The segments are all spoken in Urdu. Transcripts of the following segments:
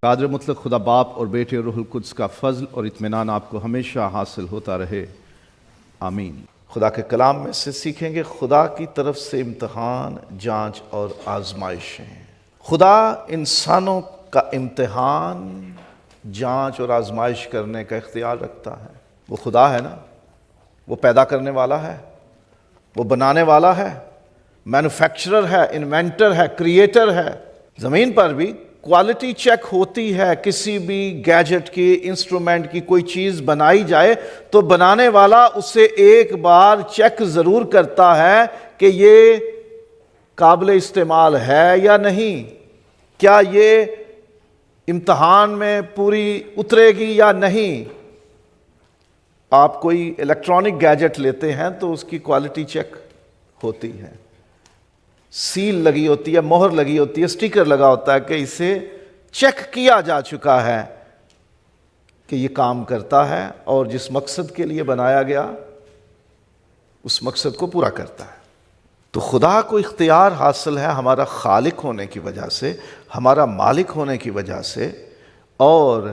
قادر مطلق خدا باپ اور بیٹے اور روح القدس کا فضل اور اطمینان آپ کو ہمیشہ حاصل ہوتا رہے، آمین۔ خدا کے کلام میں سے سیکھیں گے خدا کی طرف سے امتحان، جانچ اور آزمائشیں۔ خدا انسانوں کا امتحان، جانچ اور آزمائش کرنے کا اختیار رکھتا ہے۔ وہ خدا ہے نا، وہ پیدا کرنے والا ہے، وہ بنانے والا ہے، مینوفیکچرر ہے، انوینٹر ہے، کریٹر ہے۔ زمین پر بھی کوالٹی چیک ہوتی ہے، کسی بھی گیجٹ کی، انسٹرومنٹ کی کوئی چیز بنائی جائے تو بنانے والا اسے ایک بار چیک ضرور کرتا ہے کہ یہ قابل استعمال ہے یا نہیں، کیا یہ امتحان میں پوری اترے گی یا نہیں۔ آپ کوئی الیکٹرانک گیجٹ لیتے ہیں تو اس کی کوالٹی چیک ہوتی ہے، سیل لگی ہوتی ہے، مہر لگی ہوتی ہے، سٹیکر لگا ہوتا ہے کہ اسے چیک کیا جا چکا ہے کہ یہ کام کرتا ہے اور جس مقصد کے لیے بنایا گیا اس مقصد کو پورا کرتا ہے۔ تو خدا کو اختیار حاصل ہے ہمارا خالق ہونے کی وجہ سے، ہمارا مالک ہونے کی وجہ سے اور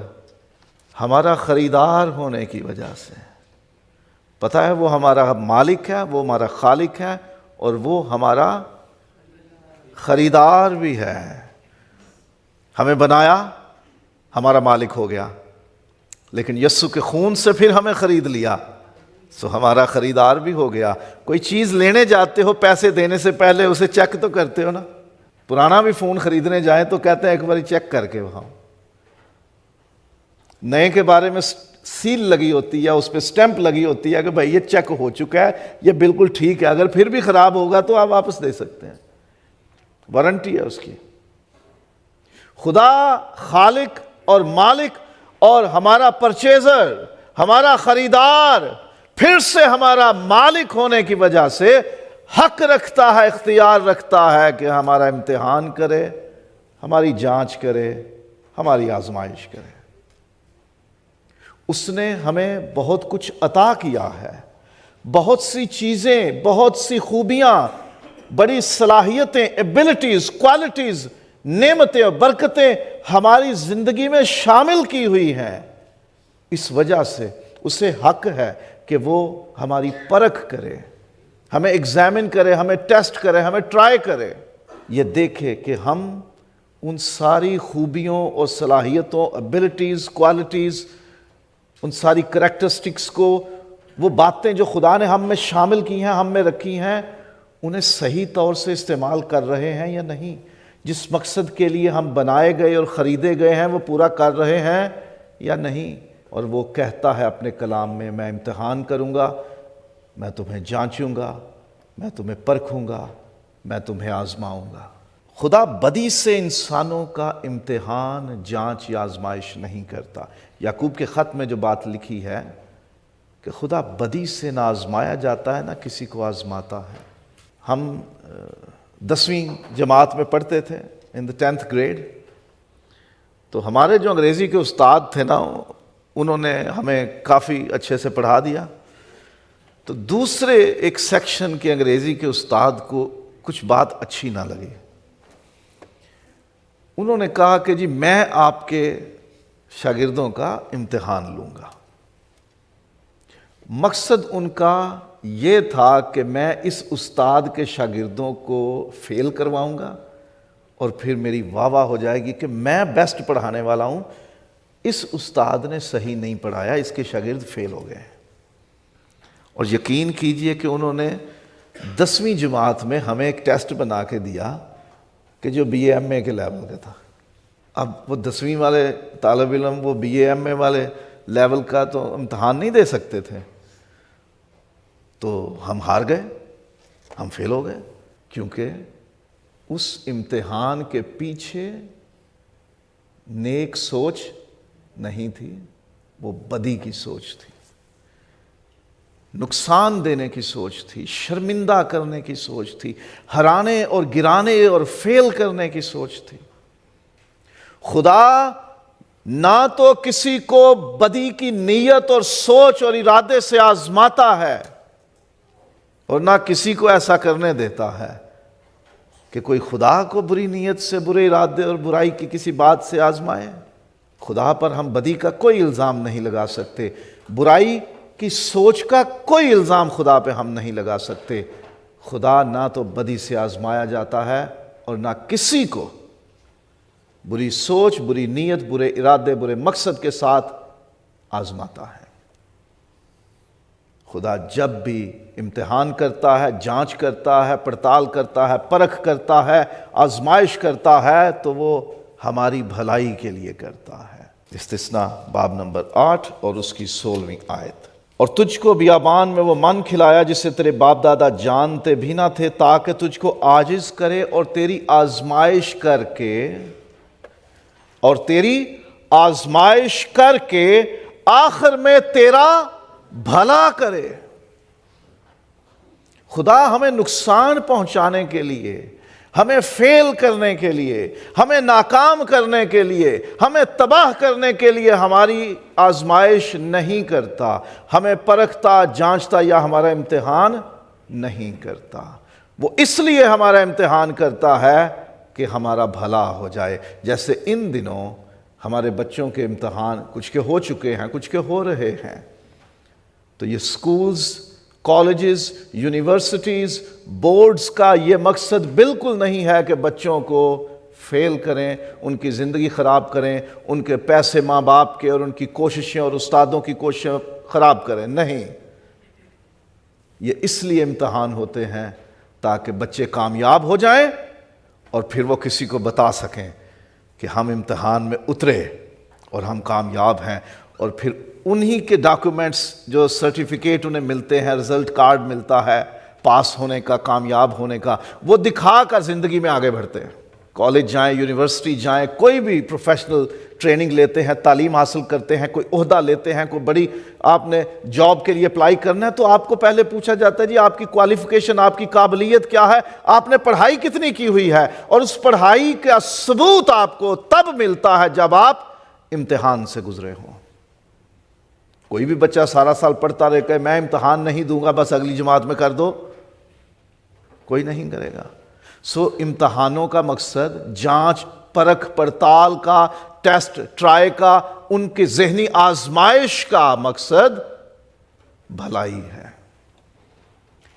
ہمارا خریدار ہونے کی وجہ سے۔ پتہ ہے وہ ہمارا مالک ہے، وہ ہمارا خالق ہے اور وہ ہمارا خریدار بھی ہے۔ ہمیں بنایا، ہمارا مالک ہو گیا، لیکن یسوع کے خون سے پھر ہمیں خرید لیا، سو ہمارا خریدار بھی ہو گیا۔ کوئی چیز لینے جاتے ہو، پیسے دینے سے پہلے اسے چیک تو کرتے ہو نا۔ پرانا بھی فون خریدنے جائیں تو کہتے ہیں ایک بار چیک کر کے وہاں۔ نئے کے بارے میں سیل لگی ہوتی ہے، اس پہ سٹیمپ لگی ہوتی ہے کہ بھائی یہ چیک ہو چکا ہے، یہ بالکل ٹھیک ہے، اگر پھر بھی خراب ہوگا تو آپ واپس دے سکتے ہیں، وارنٹی ہے اس کی۔ خدا خالق اور مالک اور ہمارا پرچیزر، ہمارا خریدار، پھر سے ہمارا مالک ہونے کی وجہ سے حق رکھتا ہے، اختیار رکھتا ہے کہ ہمارا امتحان کرے، ہماری جانچ کرے، ہماری آزمائش کرے۔ اس نے ہمیں بہت کچھ عطا کیا ہے، بہت سی چیزیں، بہت سی خوبیاں، بڑی صلاحیتیں، ایبلٹیز، کوالٹیز، نعمتیں اور برکتیں ہماری زندگی میں شامل کی ہوئی ہیں۔ اس وجہ سے اسے حق ہے کہ وہ ہماری پرکھ کرے، ہمیں ایگزامن کرے، ہمیں ٹیسٹ کرے، ہمیں ٹرائی کرے، یہ دیکھے کہ ہم ان ساری خوبیوں اور صلاحیتوں، ایبلٹیز، کوالٹیز، ان ساری کریکٹرسٹکس کو، وہ باتیں جو خدا نے ہم میں شامل کی ہیں، ہم میں رکھی ہیں، انہیں صحیح طور سے استعمال کر رہے ہیں یا نہیں۔ جس مقصد کے لیے ہم بنائے گئے اور خریدے گئے ہیں وہ پورا کر رہے ہیں یا نہیں۔ اور وہ کہتا ہے اپنے کلام میں، میں امتحان کروں گا، میں تمہیں جانچوں گا، میں تمہیں پرکھوں گا، میں تمہیں آزماؤں گا۔ خدا بدی سے انسانوں کا امتحان، جانچ یا آزمائش نہیں کرتا۔ یعقوب کے خط میں جو بات لکھی ہے کہ خدا بدی سے نہ آزمایا جاتا ہے نہ کسی کو آزماتا ہے۔ ہم 10ویں جماعت میں پڑھتے تھے، ان the 10th grade، تو ہمارے جو انگریزی کے استاد تھے نا، انہوں نے ہمیں کافی اچھے سے پڑھا دیا۔ تو دوسرے ایک سیکشن کے انگریزی کے استاد کو کچھ بات اچھی نہ لگی۔ انہوں نے کہا کہ جی میں آپ کے شاگردوں کا امتحان لوں گا۔ مقصد ان کا یہ تھا کہ میں اس استاد کے شاگردوں کو فیل کرواؤں گا اور پھر میری واہ واہ ہو جائے گی کہ میں بیسٹ پڑھانے والا ہوں، اس استاد نے صحیح نہیں پڑھایا، اس کے شاگرد فیل ہو گئے۔ اور یقین کیجئے کہ انہوں نے 10ویں جماعت میں ہمیں ایک ٹیسٹ بنا کے دیا کہ جو بی اے ایم اے کے لیول کا تھا۔ اب وہ 10ویں والے طالب علم وہ بی اے ایم اے والے لیول کا تو امتحان نہیں دے سکتے تھے، تو ہم ہار گئے، ہم فیل ہو گئے، کیونکہ اس امتحان کے پیچھے نیک سوچ نہیں تھی، وہ بدی کی سوچ تھی، نقصان دینے کی سوچ تھی، شرمندہ کرنے کی سوچ تھی، ہرانے اور گرانے اور فیل کرنے کی سوچ تھی۔ خدا نہ تو کسی کو بدی کی نیت اور سوچ اور ارادے سے آزماتا ہے اور نہ کسی کو ایسا کرنے دیتا ہے کہ کوئی خدا کو بری نیت سے، برے ارادے اور برائی کی کسی بات سے آزمائے۔ خدا پر ہم بدی کا کوئی الزام نہیں لگا سکتے، برائی کی سوچ کا کوئی الزام خدا پہ ہم نہیں لگا سکتے۔ خدا نہ تو بدی سے آزمایا جاتا ہے اور نہ کسی کو بری سوچ، بری نیت، برے ارادے، برے مقصد کے ساتھ آزماتا ہے۔ خدا جب بھی امتحان کرتا ہے، جانچ کرتا ہے، پڑتال کرتا ہے، پرکھ کرتا ہے، آزمائش کرتا ہے تو وہ ہماری بھلائی کے لیے کرتا ہے۔ استثناء باب نمبر 8 اور اس کی 16ویں آیت۔ اور تجھ کو بیابان میں وہ من کھلایا جسے تیرے باپ دادا جانتے بھی نہ تھے، تاکہ تجھ کو عاجز کرے اور تیری آزمائش کر کے آخر میں تیرا بھلا کرے۔ خدا ہمیں نقصان پہنچانے کے لیے، ہمیں فیل کرنے کے لیے، ہمیں ناکام کرنے کے لیے، ہمیں تباہ کرنے کے لیے ہماری آزمائش نہیں کرتا، ہمیں پرکھتا، جانچتا یا ہمارا امتحان نہیں کرتا۔ وہ اس لیے ہمارا امتحان کرتا ہے کہ ہمارا بھلا ہو جائے۔ جیسے ان دنوں ہمارے بچوں کے امتحان کچھ کے ہو چکے ہیں، کچھ کے ہو رہے ہیں، تو یہ سکولز، کالجز، یونیورسٹیز، بورڈز کا یہ مقصد بالکل نہیں ہے کہ بچوں کو فیل کریں، ان کی زندگی خراب کریں، ان کے پیسے ماں باپ کے اور ان کی کوششیں اور استادوں کی کوششیں خراب کریں۔ نہیں، یہ اس لیے امتحان ہوتے ہیں تاکہ بچے کامیاب ہو جائیں اور پھر وہ کسی کو بتا سکیں کہ ہم امتحان میں اترے اور ہم کامیاب ہیں، اور پھر انہی کے ڈاکومنٹس جو سرٹیفکیٹ انہیں ملتے ہیں، رزلٹ کارڈ ملتا ہے پاس ہونے کا، کامیاب ہونے کا، وہ دکھا کر زندگی میں آگے بڑھتے ہیں۔ کالج جائیں، یونیورسٹی جائیں، کوئی بھی پروفیشنل ٹریننگ لیتے ہیں، تعلیم حاصل کرتے ہیں، کوئی عہدہ لیتے ہیں، کوئی بڑی آپ نے جاب کے لیے اپلائی کرنا ہے تو آپ کو پہلے پوچھا جاتا ہے جی آپ کی کوالیفیکیشن، آپ کی قابلیت کیا ہے، آپ نے پڑھائی کتنی کی ہوئی ہے، اور اس پڑھائی کا ثبوت آپ کو تب ملتا ہے جب آپ امتحان سے گزرے ہوں۔ کوئی بھی بچہ سارا سال پڑھتا رہے کہ میں امتحان نہیں دوں گا، بس اگلی جماعت میں کر دو، کوئی نہیں کرے گا۔ امتحانوں کا مقصد جانچ، پرکھ، پڑتال کا، ٹیسٹ، ٹرائی کا، ان کی ذہنی آزمائش کا مقصد بھلائی ہے۔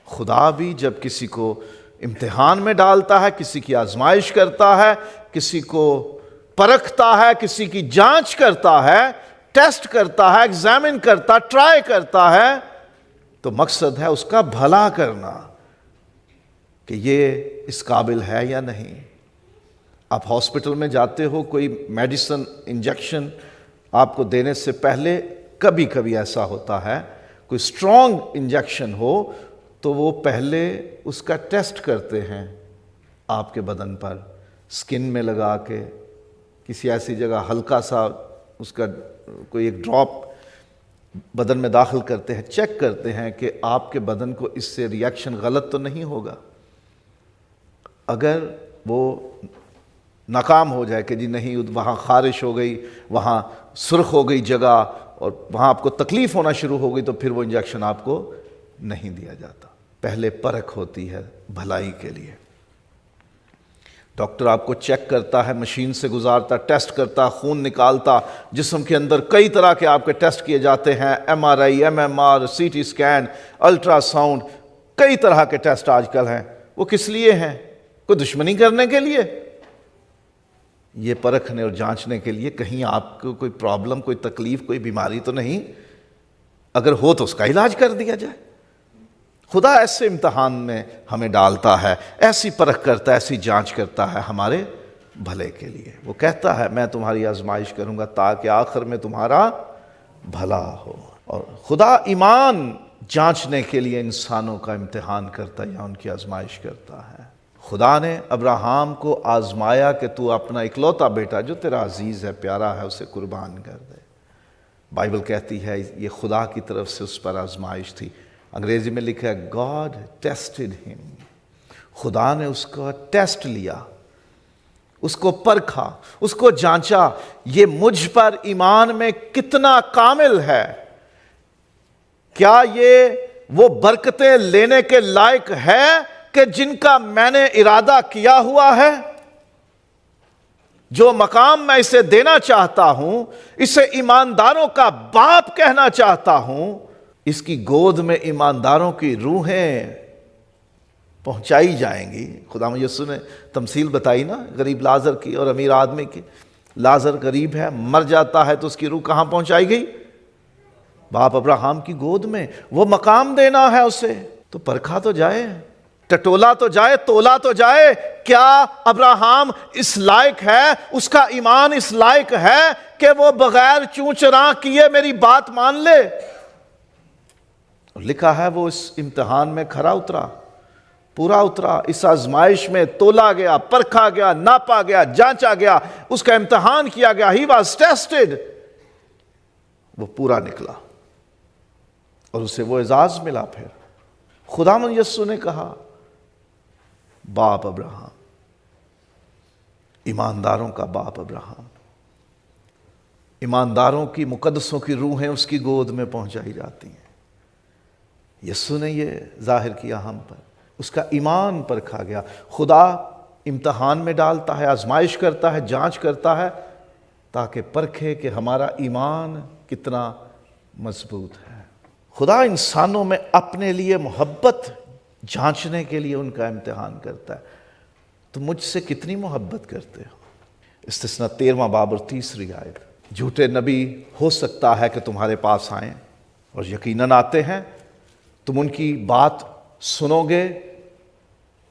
خدا بھی جب کسی کو امتحان میں ڈالتا ہے، کسی کی آزمائش کرتا ہے، کسی کو پرکھتا ہے، کسی کی جانچ کرتا ہے، ٹیسٹ کرتا ہے، ایگزامن کرتا، ٹرائی کرتا ہے، تو مقصد ہے اس کا بھلا کرنا کہ یہ اس قابل ہے یا نہیں۔ آپ ہاسپٹل میں جاتے ہو، کوئی میڈیسن، انجیکشن آپ کو دینے سے پہلے کبھی کبھی ایسا ہوتا ہے، کوئی اسٹرانگ انجیکشن ہو تو وہ پہلے اس کا ٹیسٹ کرتے ہیں آپ کے بدن پر، سکن میں لگا کے، کسی ایسی جگہ ہلکا سا اس کا کوئی ایک ڈراپ بدن میں داخل کرتے ہیں، چیک کرتے ہیں کہ آپ کے بدن کو اس سے ریاکشن غلط تو نہیں ہوگا۔ اگر وہ ناکام ہو جائے کہ جی نہیں، وہاں خارش ہو گئی، وہاں سرخ ہو گئی جگہ اور وہاں آپ کو تکلیف ہونا شروع ہو گئی، تو پھر وہ انجیکشن آپ کو نہیں دیا جاتا۔ پہلے پرکھ ہوتی ہے بھلائی کے لیے۔ ڈاکٹر آپ کو چیک کرتا ہے، مشین سے گزارتا، ٹیسٹ کرتا، خون نکالتا، جسم کے اندر کئی طرح کے آپ کے ٹیسٹ کیے جاتے ہیں، M R I, M M R, C T scan, ultra sound, کئی طرح کے ٹیسٹ آج کل ہیں۔ وہ کس لیے ہیں؟ کوئی دشمنی کرنے کے لیے؟ یہ پرکھنے اور جانچنے کے لیے کہیں آپ کو کوئی پرابلم، کوئی تکلیف، کوئی بیماری تو نہیں، اگر ہو تو اس کا علاج کر دیا جائے۔ خدا ایسے امتحان میں ہمیں ڈالتا ہے، ایسی پرکھ کرتا ہے، ایسی جانچ کرتا ہے ہمارے بھلے کے لیے۔ وہ کہتا ہے میں تمہاری آزمائش کروں گا تاکہ آخر میں تمہارا بھلا ہو۔ اور خدا ایمان جانچنے کے لیے انسانوں کا امتحان کرتا ہے یا ان کی آزمائش کرتا ہے۔ خدا نے ابراہیم کو آزمایا کہ تو اپنا اکلوتا بیٹا جو تیرا عزیز ہے، پیارا ہے، اسے قربان کر دے۔ بائبل کہتی ہے یہ خدا کی طرف سے اس پر آزمائش تھی۔ انگریزی میں لکھا ہے God tested him۔ خدا نے اس کا ٹیسٹ لیا، اس کو پرکھا، اس کو جانچا، یہ مجھ پر ایمان میں کتنا کامل ہے، کیا یہ وہ برکتیں لینے کے لائق ہے کہ جن کا میں نے ارادہ کیا ہوا ہے؟ جو مقام میں اسے دینا چاہتا ہوں، اسے ایمانداروں کا باپ کہنا چاہتا ہوں، اس کی گود میں ایمانداروں کی روحیں پہنچائی جائیں گی۔ خدا یسوع نے تمثیل بتائی نا غریب لازر کی اور امیر آدمی کی۔ لازر غریب ہے، مر جاتا ہے تو اس کی روح کہاں پہنچائی گئی؟ باپ ابراہم کی گود میں۔ وہ مقام دینا ہے اسے، تو پرکھا تو جائے، ٹٹولا تو جائے، تولا تو جائے۔ کیا ابراہم اس لائق ہے، اس کا ایمان اس لائق ہے کہ وہ بغیر چوں چراں کیے میری بات مان لے؟ لکھا ہے وہ اس امتحان میں کھرا اترا، پورا اترا، اس آزمائش میں تولا گیا، پرکھا گیا، ناپا گیا، جانچا گیا، اس کا امتحان کیا گیا۔ ہی واز ٹیسٹڈ، وہ پورا نکلا اور اسے وہ اعزاز ملا۔ پھر خداوند یسوع نے کہا باپ ابراہم، ایمانداروں کا باپ ابراہم، ایمانداروں کی مقدسوں کی روحیں اس کی گود میں پہنچائی جاتی ہیں۔ یسوع نے یہ ظاہر کیا ہم پر، اس کا ایمان پرکھا گیا۔ خدا امتحان میں ڈالتا ہے، آزمائش کرتا ہے، جانچ کرتا ہے تاکہ پرکھے کہ ہمارا ایمان کتنا مضبوط ہے۔ خدا انسانوں میں اپنے لیے محبت جانچنے کے لیے ان کا امتحان کرتا ہے۔ تو مجھ سے کتنی محبت کرتے ہو؟ استثنا 13واں باب اور 3 آیت۔ جھوٹے نبی ہو سکتا ہے کہ تمہارے پاس آئیں اور یقیناً آتے ہیں، تم ان کی بات سنو گے،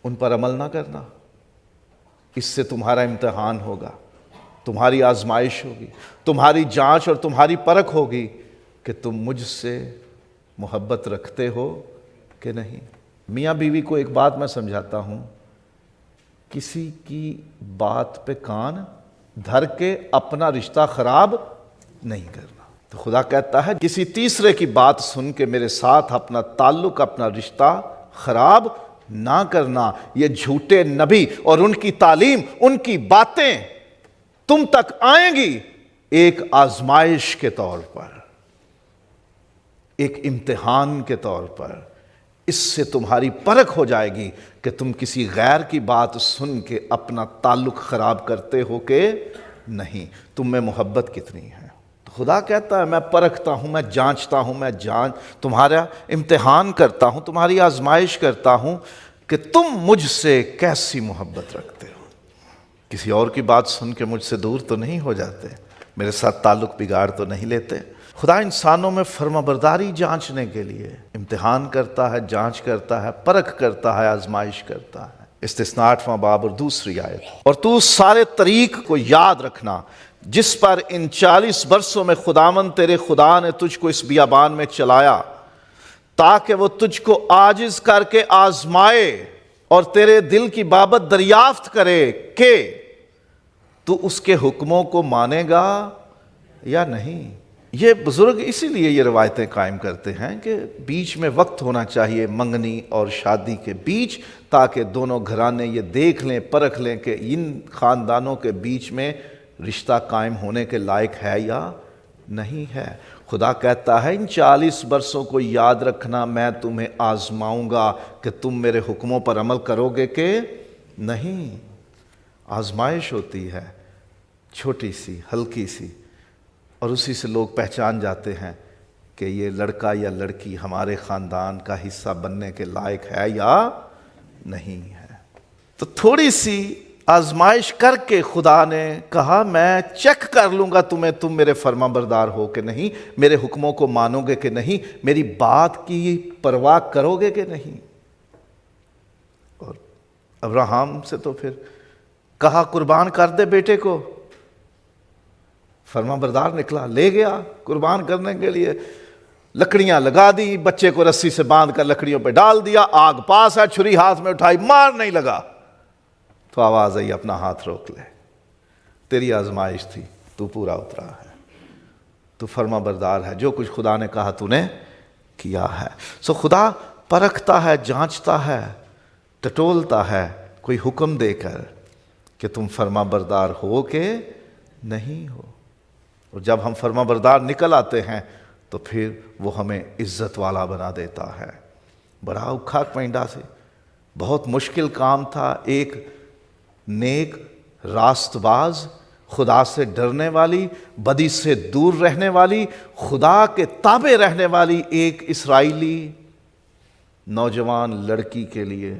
ان پر عمل نہ کرنا، اس سے تمہارا امتحان ہوگا، تمہاری آزمائش ہوگی، تمہاری جانچ اور تمہاری پرکھ ہوگی کہ تم مجھ سے محبت رکھتے ہو کہ نہیں۔ میاں بیوی کو ایک بات میں سمجھاتا ہوں، کسی کی بات پہ کان دھر کے اپنا رشتہ خراب نہیں کرنا۔ تو خدا کہتا ہے کسی تیسرے کی بات سن کے میرے ساتھ اپنا تعلق، اپنا رشتہ خراب نہ کرنا۔ یہ جھوٹے نبی اور ان کی تعلیم، ان کی باتیں تم تک آئیں گی ایک آزمائش کے طور پر، ایک امتحان کے طور پر۔ اس سے تمہاری پرکھ ہو جائے گی کہ تم کسی غیر کی بات سن کے اپنا تعلق خراب کرتے ہو کہ نہیں، تم میں محبت کتنی ہے۔ تو خدا کہتا ہے میں پرکھتا ہوں، میں جانچتا ہوں، میں تمہارا امتحان کرتا ہوں، تمہاری آزمائش کرتا ہوں کہ تم مجھ سے کیسی محبت رکھتے ہو۔ کسی اور کی بات سن کے مجھ سے دور تو نہیں ہو جاتے، میرے ساتھ تعلق بگاڑ تو نہیں لیتے۔ خدا انسانوں میں فرما برداری جانچنے کے لیے امتحان کرتا ہے، جانچ کرتا ہے، پرکھ کرتا ہے، آزمائش کرتا ہے۔ استثنا 8واں باب اور 2 آیت۔ اور تو سارے طریق کو یاد رکھنا جس پر ان 40 برسوں میں خداوند تیرے خدا نے تجھ کو اس بیابان میں چلایا، تاکہ وہ تجھ کو عاجز کر کے آزمائے اور تیرے دل کی بابت دریافت کرے کہ تو اس کے حکموں کو مانے گا یا نہیں۔ یہ بزرگ اسی لیے یہ روایتیں قائم کرتے ہیں کہ بیچ میں وقت ہونا چاہیے منگنی اور شادی کے بیچ، تاکہ دونوں گھرانے یہ دیکھ لیں، پرکھ لیں کہ ان خاندانوں کے بیچ میں رشتہ قائم ہونے کے لائق ہے یا نہیں ہے۔ خدا کہتا ہے ان 40 برسوں کو یاد رکھنا، میں تمہیں آزماؤں گا کہ تم میرے حکموں پر عمل کرو گے کہ نہیں۔ آزمائش ہوتی ہے چھوٹی سی، ہلکی سی، اور اسی سے لوگ پہچان جاتے ہیں کہ یہ لڑکا یا لڑکی ہمارے خاندان کا حصہ بننے کے لائق ہے یا نہیں ہے۔ تو تھوڑی سی آزمائش کر کے خدا نے کہا میں چیک کر لوں گا تمہیں، تم میرے فرما بردار ہو کہ نہیں، میرے حکموں کو مانو گے کہ نہیں، میری بات کی پرواہ کرو گے کہ نہیں۔ اور ابراہم سے تو پھر کہا قربان کر دے بیٹے کو، فرما بردار نکلا، لے گیا قربان کرنے کے لیے، لکڑیاں لگا دی، بچے کو رسی سے باندھ کر لکڑیوں پہ ڈال دیا، آگ پاس ہے، چھری ہاتھ میں اٹھائی، مار نہیں لگا تو آواز آئی اپنا ہاتھ روک لے، تیری آزمائش تھی، تو پورا اترا ہے، تو فرما بردار ہے، جو کچھ خدا نے کہا تو نے کیا ہے۔ سو خدا پرکھتا ہے، جانچتا ہے، ٹٹولتا ہے کوئی حکم دے کر کہ تم فرما بردار ہو کہ نہیں ہو۔ اور جب ہم فرما بردار نکل آتے ہیں تو پھر وہ ہمیں عزت والا بنا دیتا ہے۔ بڑا اوکھا پینڈا سے بہت مشکل کام تھا ایک نیک راست باز خدا سے ڈرنے والی، بدی سے دور رہنے والی، خدا کے تابع رہنے والی ایک اسرائیلی نوجوان لڑکی کے لیے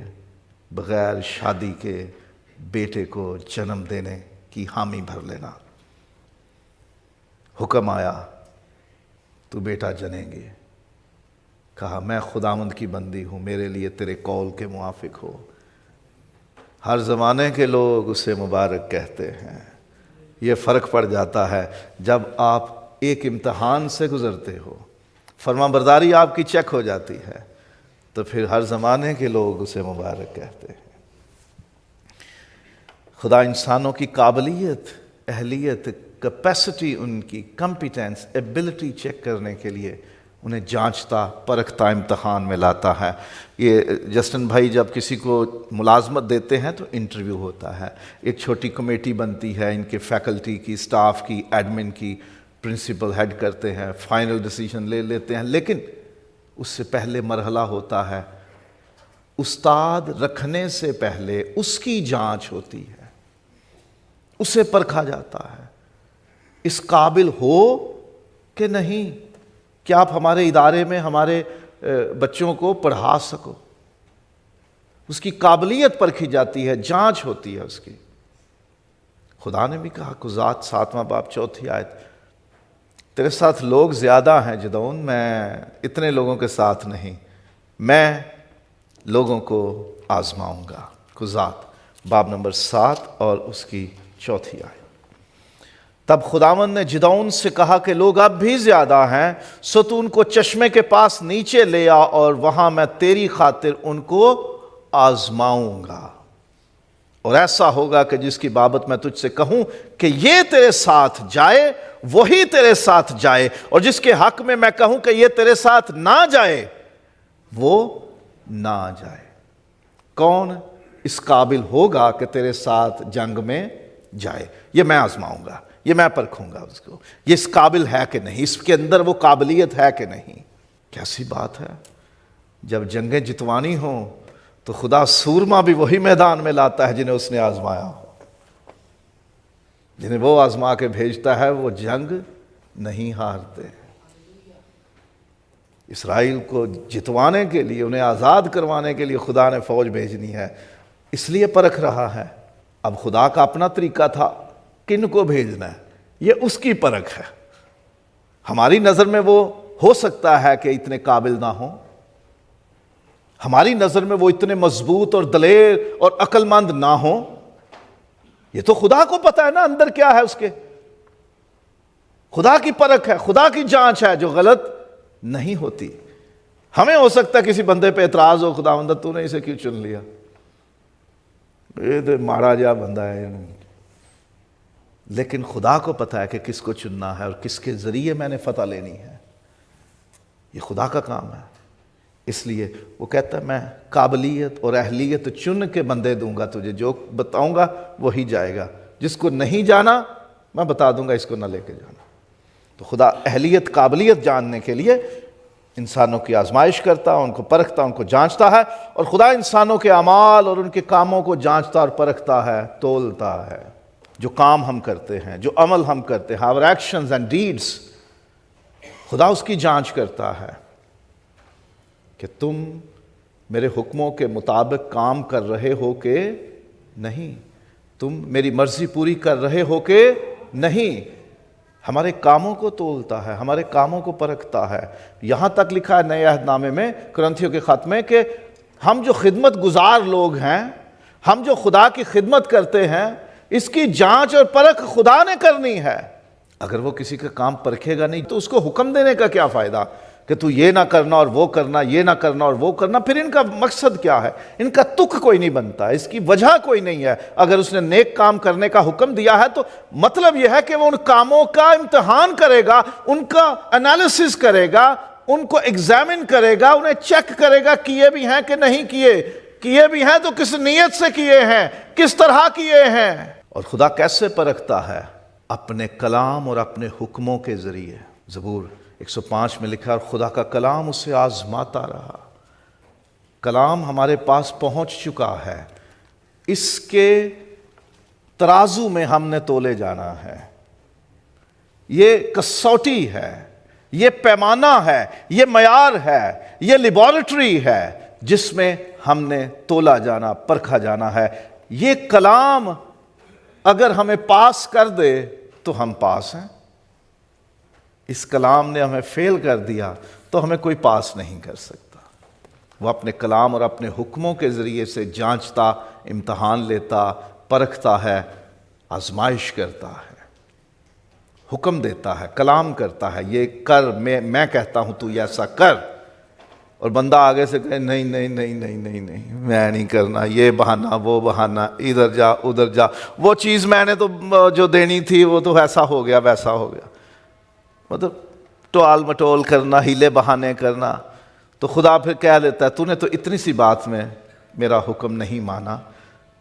بغیر شادی کے بیٹے کو جنم دینے کی حامی بھر لینا۔ حکم آیا تو بیٹا جنیں گے، کہا میں خداوند کی بندی ہوں، میرے لیے تیرے قول کے موافق ہو۔ ہر زمانے کے لوگ اسے مبارک کہتے ہیں۔ یہ فرق پڑ جاتا ہے جب آپ ایک امتحان سے گزرتے ہو، فرما برداری آپ کی چیک ہو جاتی ہے، تو پھر ہر زمانے کے لوگ اسے مبارک کہتے ہیں۔ خدا انسانوں کی قابلیت، اہلیت، کیپیسٹی، ان کی کمپیٹنس، ایبلٹی چیک کرنے کے لیے انہیں جانچتا، پرکھتا، امتحان میں لاتا ہے۔ یہ جسٹن بھائی جب کسی کو ملازمت دیتے ہیں تو انٹرویو ہوتا ہے، ایک چھوٹی کمیٹی بنتی ہے ان کے فیکلٹی کی، سٹاف کی، ایڈمن کی، پرنسپل ہیڈ کرتے ہیں، فائنل ڈیسیژن لے لیتے ہیں، لیکن اس سے پہلے مرحلہ ہوتا ہے، استاد رکھنے سے پہلے اس کی جانچ ہوتی ہے، اسے پرکھا جاتا ہے، اس قابل ہو کہ نہیں، کیا آپ ہمارے ادارے میں ہمارے بچوں کو پڑھا سکو، اس کی قابلیت پرکھی جاتی ہے، جانچ ہوتی ہے اس کی۔ خدا نے بھی کہا قضات 7واں باب 4 آیت، تیرے ساتھ لوگ زیادہ ہیں جدعون، میں اتنے لوگوں کے ساتھ نہیں، میں لوگوں کو آزماؤں گا۔ قضات باب نمبر 7 اور اس کی 4 آیت۔ تب خداوند نے جدعون سے کہا کہ لوگ اب بھی زیادہ ہیں، سو تو ان کو چشمے کے پاس نیچے لے آ اور وہاں میں تیری خاطر ان کو آزماؤں گا، اور ایسا ہوگا کہ جس کی بابت میں تجھ سے کہوں کہ یہ تیرے ساتھ جائے وہی تیرے ساتھ جائے، اور جس کے حق میں میں کہوں کہ یہ تیرے ساتھ نہ جائے وہ نہ جائے۔ کون اس قابل ہوگا کہ تیرے ساتھ جنگ میں جائے؟ یہ میں آزماؤں گا، یہ میں پرکھوں گا اس کو، یہ اس قابل ہے کہ نہیں، اس کے اندر وہ قابلیت ہے کہ نہیں۔ کیسی بات ہے، جب جنگیں جتوانی ہوں تو خدا سورما بھی وہی میدان میں لاتا ہے جنہیں اس نے آزمایا ہو۔ جنہیں وہ آزما کے بھیجتا ہے وہ جنگ نہیں ہارتے۔ اسرائیل کو جتوانے کے لیے، انہیں آزاد کروانے کے لیے خدا نے فوج بھیجنی ہے، اس لیے پرکھ رہا ہے۔ اب خدا کا اپنا طریقہ تھا کن کو بھیجنا ہے، یہ اس کی پرکھ ہے۔ ہماری نظر میں وہ ہو سکتا ہے کہ اتنے قابل نہ ہوں، ہماری نظر میں وہ اتنے مضبوط اور دلیر اور عقل مند نہ ہوں، یہ تو خدا کو پتہ ہے نا اندر کیا ہے اس کے۔ خدا کی پرکھ ہے، خدا کی جانچ ہے جو غلط نہیں ہوتی۔ ہمیں ہو سکتا ہے کسی بندے پہ اعتراض ہو، خداوند تو نے اسے کیوں چن لیا، یہ تو ماڑا جا بندہ ہے، لیکن خدا کو پتہ ہے کہ کس کو چننا ہے اور کس کے ذریعے میں نے فتح لینی ہے۔ یہ خدا کا کام ہے، اس لیے وہ کہتا ہے میں قابلیت اور اہلیت چن کے بندے دوں گا تجھے، جو بتاؤں گا وہی جائے گا، جس کو نہیں جانا میں بتا دوں گا اس کو نہ لے کے جانا۔ تو خدا اہلیت قابلیت جاننے کے لیے انسانوں کی آزمائش کرتا، ان کو پرکھتا، ان کو جانچتا ہے، اور خدا انسانوں کے اعمال اور ان کے کاموں کو جانچتا اور پرکھتا ہے، تولتا ہے۔ جو کام ہم کرتے ہیں، جو عمل ہم کرتے ہیں، our actions and deeds، خدا اس کی جانچ کرتا ہے کہ تم میرے حکموں کے مطابق کام کر رہے ہو کہ نہیں، تم میری مرضی پوری کر رہے ہو کہ نہیں۔ ہمارے کاموں کو تولتا ہے، ہمارے کاموں کو پرکھتا ہے۔ یہاں تک لکھا ہے نئے عہد نامے میں، کرنتھیوں کے خط میں، کہ ہم جو خدمت گزار لوگ ہیں، ہم جو خدا کی خدمت کرتے ہیں، اس کی جانچ اور پرکھ خدا نے کرنی ہے۔ اگر وہ کسی کا کام پرکھے گا نہیں تو اس کو حکم دینے کا کیا فائدہ کہ تو یہ نہ کرنا اور وہ کرنا، یہ نہ کرنا اور وہ کرنا، پھر ان کا مقصد کیا ہے؟ ان کا تک کوئی نہیں بنتا، اس کی وجہ کوئی نہیں ہے۔ اگر اس نے نیک کام کرنے کا حکم دیا ہے تو مطلب یہ ہے کہ وہ ان کاموں کا امتحان کرے گا، ان کا انالیسس کرے گا، ان کو ایگزامن کرے گا، انہیں چیک کرے گا کیے بھی ہیں کہ نہیں کیے بھی ہیں تو کس نیت سے کیے ہیں، کس طرح کیے ہیں۔ اور خدا کیسے پرکھتا ہے؟ اپنے کلام اور اپنے حکموں کے ذریعے۔ زبور 105 میں لکھا، اور خدا کا کلام اسے آزماتا رہا۔ کلام ہمارے پاس پہنچ چکا ہے، اس کے ترازو میں ہم نے تولے جانا ہے، یہ کسوٹی ہے، یہ پیمانہ ہے، یہ معیار ہے، یہ لیبارٹری ہے جس میں ہم نے تولا جانا، پرکھا جانا ہے۔ یہ کلام اگر ہمیں پاس کر دے تو ہم پاس ہیں، اس کلام نے ہمیں فیل کر دیا تو ہمیں کوئی پاس نہیں کر سکتا۔ وہ اپنے کلام اور اپنے حکموں کے ذریعے سے جانچتا، امتحان لیتا، پرکھتا ہے، آزمائش کرتا ہے، حکم دیتا ہے، کلام کرتا ہے، یہ کر، میں کہتا ہوں تو ایسا کر، اور بندہ آگے سے کہے نہیں نہیں نہیں نہیں نہیں نہیں میں نہیں کرنا، یہ بہانہ وہ بہانہ، ادھر جا ادھر جا، وہ چیز میں نے تو جو دینی تھی وہ تو ایسا ہو گیا ویسا ہو گیا، مطلب ٹال مٹول کرنا، ہیلے بہانے کرنا۔ تو خدا پھر کہہ دیتا ہے تو نے تو اتنی سی بات میں میرا حکم نہیں مانا،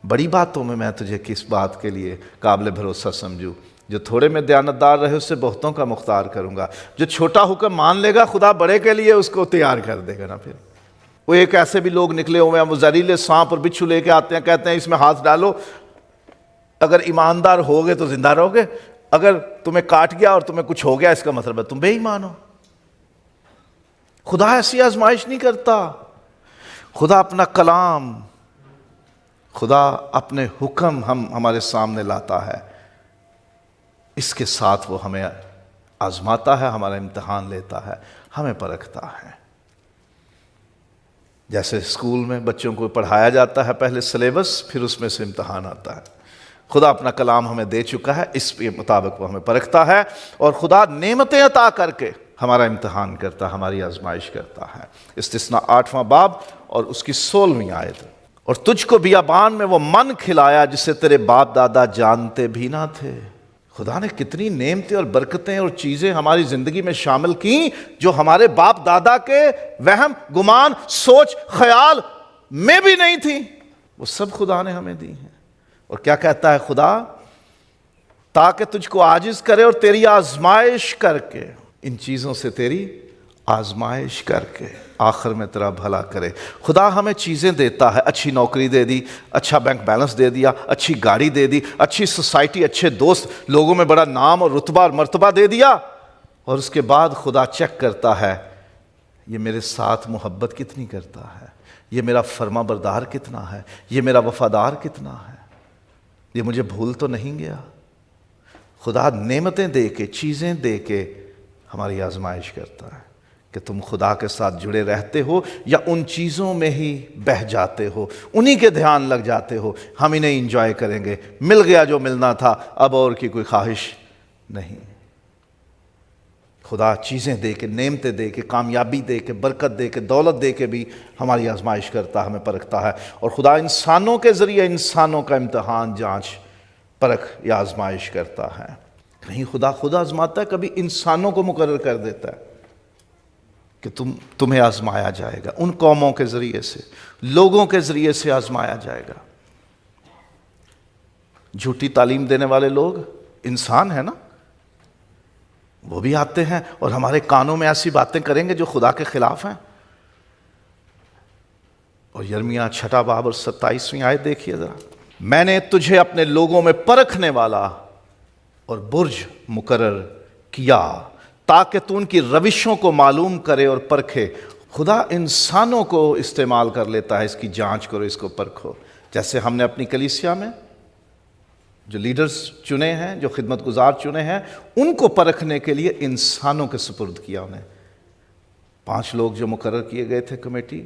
بڑی باتوں میں تجھے کس بات کے لیے قابل بھروسہ سمجھوں؟ جو تھوڑے میں دیانتدار رہے اس سے بہتوں کا مختار کروں گا۔ جو چھوٹا حکم مان لے گا خدا بڑے کے لیے اس کو تیار کر دے گا نا۔ پھر وہ ایک ایسے بھی لوگ نکلے ہوئے ہیں، وہ زہریلے سانپ اور بچھو لے کے آتے ہیں، کہتے ہیں اس میں ہاتھ ڈالو، اگر ایماندار ہوگے تو زندہ رہو گے، اگر تمہیں کاٹ گیا اور تمہیں کچھ ہو گیا اس کا مطلب ہے تم بے ایمان ہو۔ خدا ایسی آزمائش نہیں کرتا۔ خدا اپنا کلام، خدا اپنے حکم ہمارے سامنے لاتا ہے، اس کے ساتھ وہ ہمیں آزماتا ہے، ہمارا امتحان لیتا ہے، ہمیں پرکھتا ہے۔ جیسے اسکول میں بچوں کو پڑھایا جاتا ہے پہلے سلیبس، پھر اس میں سے امتحان آتا ہے۔ خدا اپنا کلام ہمیں دے چکا ہے، اس کے مطابق وہ ہمیں پرکھتا ہے، اور خدا نعمتیں عطا کر کے ہمارا امتحان کرتا ہے، ہماری آزمائش کرتا ہے۔ استثناء 8واں باب اور اس کی 16ویں آیت۔ اور تجھ کو بیابان میں وہ من کھلایا جسے تیرے باپ دادا جانتے بھی نہ تھے۔ خدا نے کتنی نعمتیں اور برکتیں اور چیزیں ہماری زندگی میں شامل کیں جو ہمارے باپ دادا کے وہم گمان سوچ خیال میں بھی نہیں تھی، وہ سب خدا نے ہمیں دی ہیں۔ اور کیا کہتا ہے خدا؟ تاکہ تجھ کو عاجز کرے اور تیری آزمائش کر کے، ان چیزوں سے تیری آزمائش کر کے آخر میں تیرا بھلا کرے۔ خدا ہمیں چیزیں دیتا ہے، اچھی نوکری دے دی، اچھا بینک بیلنس دے دیا، اچھی گاڑی دے دی، اچھی سوسائٹی، اچھے دوست، لوگوں میں بڑا نام اور رتبہ اور مرتبہ دے دیا، اور اس کے بعد خدا چیک کرتا ہے یہ میرے ساتھ محبت کتنی کرتا ہے، یہ میرا فرما بردار کتنا ہے، یہ میرا وفادار کتنا ہے، یہ مجھے بھول تو نہیں گیا۔ خدا نعمتیں دے کے، چیزیں دے کے ہماری آزمائش کرتا ہے کہ تم خدا کے ساتھ جڑے رہتے ہو یا ان چیزوں میں ہی بہہ جاتے ہو، انہی کے دھیان لگ جاتے ہو، ہم انہیں انجوائے کریں گے، مل گیا جو ملنا تھا، اب اور کی کوئی خواہش نہیں۔ خدا چیزیں دے کے، نعمتیں دے کے، کامیابی دے کے، برکت دے کے، دولت دے کے بھی ہماری آزمائش کرتا ہے، ہمیں پرکھتا ہے۔ اور خدا انسانوں کے ذریعے انسانوں کا امتحان، جانچ، پرکھ یا آزمائش کرتا ہے۔ نہیں، خدا آزماتا ہے، کبھی انسانوں کو مقرر کر دیتا ہے کہ تمہیں آزمایا جائے گا، ان قوموں کے ذریعے سے، لوگوں کے ذریعے سے آزمایا جائے گا۔ جھوٹی تعلیم دینے والے لوگ انسان ہیں نا، وہ بھی آتے ہیں اور ہمارے کانوں میں ایسی باتیں کریں گے جو خدا کے خلاف ہیں۔ اور یرمیہ 6 باب اور 27ویں آیت دیکھیے ذرا۔ میں نے تجھے اپنے لوگوں میں پرکھنے والا اور برج مقرر کیا تاکہ تو ان کی روشوں کو معلوم کرے اور پرکھے۔ خدا انسانوں کو استعمال کر لیتا ہے، اس کی جانچ کرو، اس کو پرکھو۔ جیسے ہم نے اپنی کلیسیا میں جو لیڈرز چنے ہیں، جو خدمت گزار چنے ہیں، ان کو پرکھنے کے لیے انسانوں کے سپرد کیا انہیں۔ 5 لوگ جو مقرر کیے گئے تھے کمیٹی،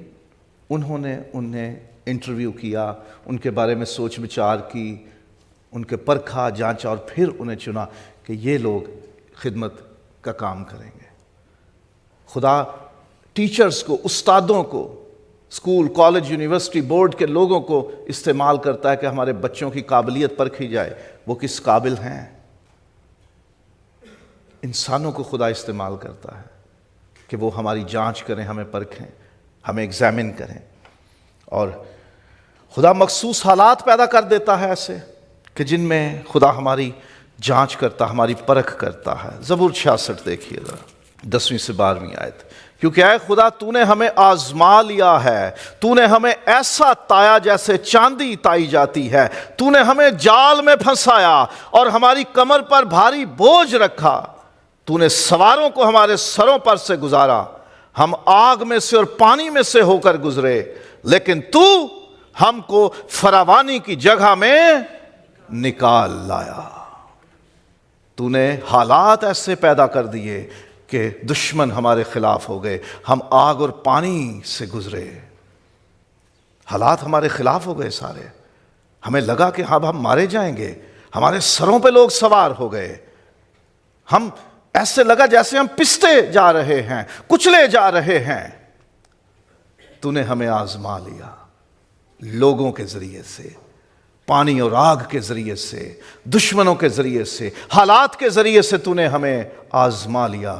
انہیں انٹرویو کیا، ان کے بارے میں سوچ بچار کی، ان کے پرکھا، جانچا، اور پھر انہیں چنا کہ یہ لوگ خدمت کا کام کریں گے۔ خدا ٹیچرز کو، استادوں کو، اسکول، کالج، یونیورسٹی، بورڈ کے لوگوں کو استعمال کرتا ہے کہ ہمارے بچوں کی قابلیت پرکھی جائے، وہ کس قابل ہیں۔ انسانوں کو خدا استعمال کرتا ہے کہ وہ ہماری جانچ کریں، ہمیں پرکھیں، ہمیں ایگزامن کریں۔ اور خدا مخصوص حالات پیدا کر دیتا ہے ایسے کہ جن میں خدا ہماری جانچ کرتا، ہماری پرکھ کرتا ہے۔ زبور 66 دیکھیے ذرا۔ 10ویں سے 12ویں آیت. کیونکہ اے خدا تو نے ہمیں آزما لیا ہے, تو نے ہمیں ایسا تایا جیسے چاندی تائی جاتی ہے, تو نے ہمیں جال میں پھنسایا اور ہماری کمر پر بھاری بوجھ رکھا, تو نے سواروں کو ہمارے سروں پر سے گزارا, ہم آگ میں سے اور پانی میں سے ہو کر گزرے, لیکن تو ہم کو فراوانی کی جگہ میں نکال لایا. تو نے حالات ایسے پیدا کر دیے کہ دشمن ہمارے خلاف ہو گئے, ہم آگ اور پانی سے گزرے, حالات ہمارے خلاف ہو گئے سارے, ہمیں لگا کہ اب ہم مارے جائیں گے, ہمارے سروں پہ لوگ سوار ہو گئے, ہم ایسے لگا جیسے ہم پستے جا رہے ہیں, کچلے جا رہے ہیں. تو نے ہمیں آزما لیا لوگوں کے ذریعے سے, پانی اور آگ کے ذریعے سے, دشمنوں کے ذریعے سے, حالات کے ذریعے سے تو نے ہمیں آزما لیا.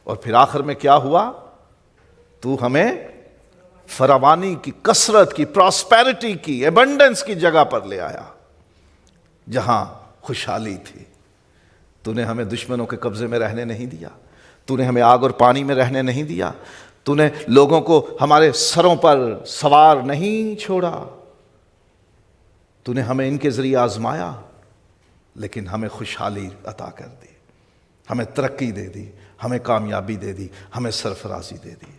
اور پھر آخر میں کیا ہوا؟ تو ہمیں فراوانی کی, کثرت کی, پراسپیرٹی کی, ایبنڈنس کی جگہ پر لے آیا جہاں خوشحالی تھی. تو نے ہمیں دشمنوں کے قبضے میں رہنے نہیں دیا, تو نے ہمیں آگ اور پانی میں رہنے نہیں دیا, تو نے لوگوں کو ہمارے سروں پر سوار نہیں چھوڑا, تو نے ہمیں ان کے ذریعے آزمایا لیکن ہمیں خوشحالی عطا کر دی, ہمیں ترقی دے دی, ہمیں کامیابی دے دی, ہمیں سرفرازی دے دی.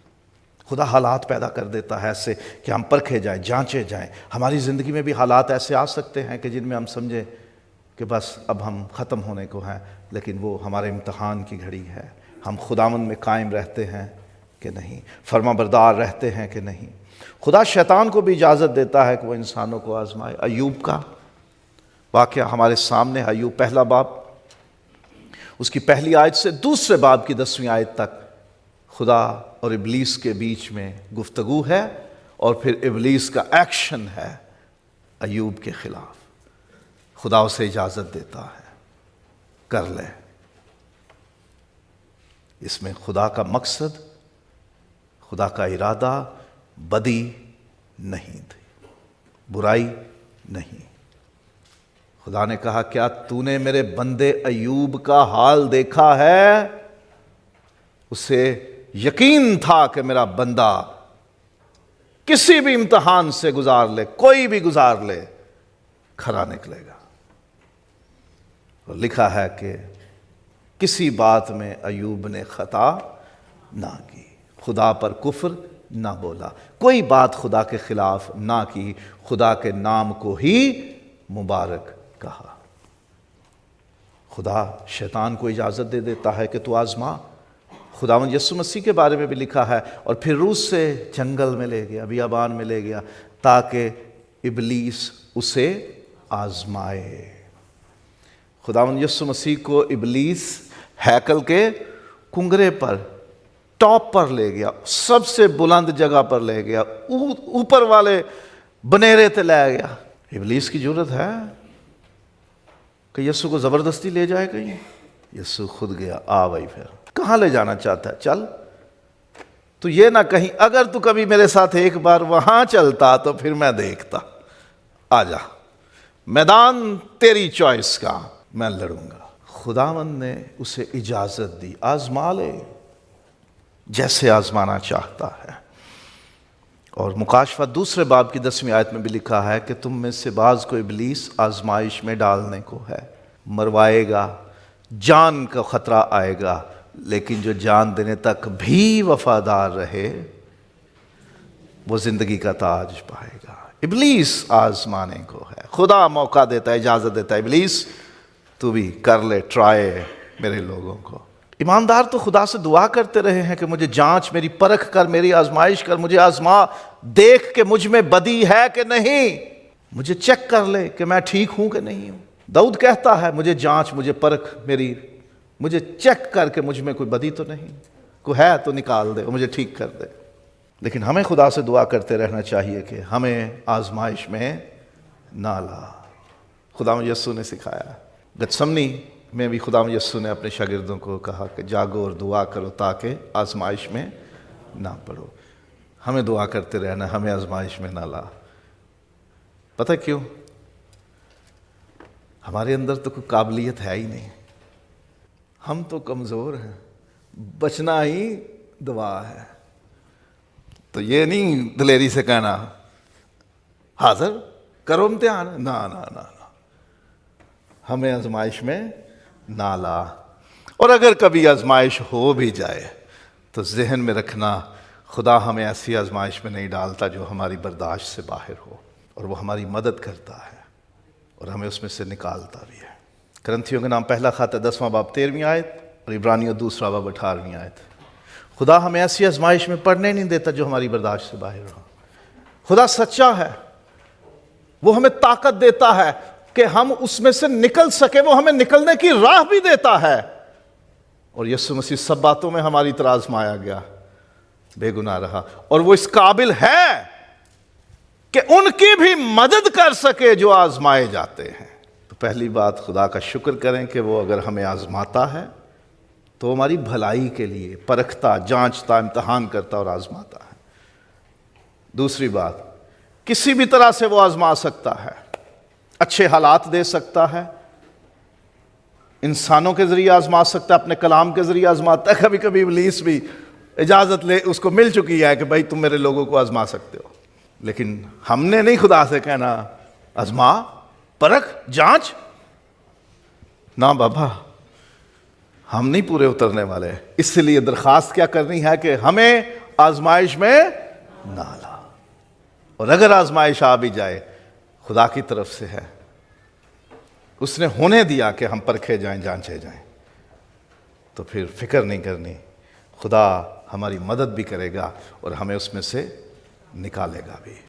خدا حالات پیدا کر دیتا ہے ایسے کہ ہم پرکھے جائیں, جانچے جائیں. ہماری زندگی میں بھی حالات ایسے آ سکتے ہیں کہ جن میں ہم سمجھیں کہ بس اب ہم ختم ہونے کو ہیں, لیکن وہ ہمارے امتحان کی گھڑی ہے. ہم خداوند میں قائم رہتے ہیں کہ نہیں, فرما بردار رہتے ہیں کہ نہیں. خدا شیطان کو بھی اجازت دیتا ہے کہ وہ انسانوں کو آزمائے. ایوب کا واقعہ ہمارے سامنے, ایوب پہلا باب اس کی پہلی آیت سے دوسرے باب کی 10ویں آیت تک خدا اور ابلیس کے بیچ میں گفتگو ہے, اور پھر ابلیس کا ایکشن ہے ایوب کے خلاف. خدا اسے اجازت دیتا ہے, کر لے. اس میں خدا کا مقصد, خدا کا ارادہ بدی نہیں تھی, برائی نہیں. خدا نے کہا کیا تو نے میرے بندے ایوب کا حال دیکھا ہے؟ اسے یقین تھا کہ میرا بندہ کسی بھی امتحان سے گزار لے, کوئی بھی گزار لے, کھرا نکلے گا. اور لکھا ہے کہ کسی بات میں ایوب نے خطا نہ کی, خدا پر کفر نہ بولا, کوئی بات خدا کے خلاف نہ کی, خدا کے نام کو ہی مبارک کہا. خدا شیطان کو اجازت دے دیتا ہے کہ تو آزما. خداوند یسوع مسیح کے بارے میں بھی لکھا ہے, اور پھر روس سے جنگل میں لے گیا, بیابان میں لے گیا, تاکہ ابلیس اسے آزمائے. خداوند یسوع مسیح کو ابلیس ہیکل کے کنگرے پر, ٹاپ پر لے گیا, سب سے بلند جگہ پر لے گیا, اوپر والے بنیرے تے لے گیا. ابلیس کی جرت ہے کہ یسوع کو زبردستی لے جائے کہیں؟ یسوع خود گیا. آ بھائی, پھر کہاں لے جانا چاہتا ہے؟ چل. تو یہ نہ کہیں اگر تو کبھی میرے ساتھ ایک بار وہاں چلتا تو پھر میں دیکھتا. آ جا, میدان تیری چوائس کا, میں لڑوں گا. خداوند نے اسے اجازت دی, آزما لے جیسے آزمانا چاہتا ہے. اور مکاشفہ دوسرے باب کی 10ویں آیت میں بھی لکھا ہے کہ تم میں سے بعض کو ابلیس آزمائش میں ڈالنے کو ہے, مروائے گا, جان کا خطرہ آئے گا, لیکن جو جان دینے تک بھی وفادار رہے وہ زندگی کا تاج پائے گا. ابلیس آزمانے کو ہے, خدا موقع دیتا ہے, اجازت دیتا ہے, ابلیس تو بھی کر لے ٹرائے میرے لوگوں کو. ایماندار تو خدا سے دعا کرتے رہے ہیں کہ مجھے جانچ, میری پرکھ کر, میری آزمائش کر, مجھے آزما, دیکھ کہ مجھ میں بدی ہے کہ نہیں, مجھے چیک کر لے کہ میں ٹھیک ہوں کہ نہیں ہوں. داؤد کہتا ہے مجھے جانچ, مجھے پرکھ, میری مجھے چیک کر کے مجھ میں کوئی بدی تو نہیں, کوئی ہے تو نکال دے, مجھے ٹھیک کر دے. لیکن ہمیں خدا سے دعا کرتے رہنا چاہیے کہ ہمیں آزمائش میں نہ لا. خدا یسوع نے سکھایا, گتسمنی میں بھی خدا یسوع نے اپنے شاگردوں کو کہا کہ جاگو اور دعا کرو تاکہ آزمائش میں نہ پڑو. ہمیں دعا کرتے رہنا, ہمیں آزمائش میں نہ لا. پتہ کیوں؟ ہمارے اندر تو کوئی قابلیت ہے ہی نہیں, ہم تو کمزور ہیں, بچنا ہی دعا ہے۔ تو یہ نہیں دلیری سے کہنا حاضر کرو امتحان، نہ نہ نہ، ہمیں آزمائش میں نہ لا۔ اور اگر کبھی آزمائش ہو بھی جائے تو ذہن میں رکھنا خدا ہمیں ایسی آزمائش میں نہیں ڈالتا جو ہماری برداشت سے باہر ہو، اور وہ ہماری مدد کرتا ہے اور ہمیں اس میں سے نکالتا بھی ہے۔ کرنتھیوں کے نام پہلا خط 10واں باب 13ویں آیت اور عبرانیوں 2 باب 18ویں آیت۔ خدا ہمیں ایسی آزمائش میں پڑنے نہیں دیتا جو ہماری برداشت سے باہر ہو۔ خدا سچا ہے، وہ ہمیں طاقت دیتا ہے کہ ہم اس میں سے نکل سکے، وہ ہمیں نکلنے کی راہ بھی دیتا ہے۔ اور یسوع مسیح سب باتوں میں ہماری طرح آزمایا گیا، بے گناہ رہا، اور وہ اس قابل ہے کہ ان کی بھی مدد کر سکے جو آزمائے جاتے ہیں۔ تو پہلی بات خدا کا شکر کریں کہ وہ اگر ہمیں آزماتا ہے تو ہماری بھلائی کے لیے پرکھتا، جانچتا، امتحان کرتا اور آزماتا ہے۔ دوسری بات، کسی بھی طرح سے وہ آزما سکتا ہے، اچھے حالات دے سکتا ہے، انسانوں کے ذریعے آزما سکتا ہے، اپنے کلام کے ذریعے آزماتا ہے۔ کبھی کبھی ابلیس بھی اجازت لے، اس کو مل چکی ہے کہ بھائی تم میرے لوگوں کو آزما سکتے ہو، لیکن ہم نے نہیں خدا سے کہنا آزما، پرکھ، جانچ، نہ بابا، ہم نہیں پورے اترنے والے۔ اس لیے درخواست کیا کرنی ہے کہ ہمیں آزمائش میں نہ لا، اور اگر آزمائش آ بھی جائے خدا کی طرف سے ہے، اس نے ہونے دیا کہ ہم پرکھے جائیں، جانچے جائیں، تو پھر فکر نہیں کرنی، خدا ہماری مدد بھی کرے گا اور ہمیں اس میں سے نکالے گا بھی۔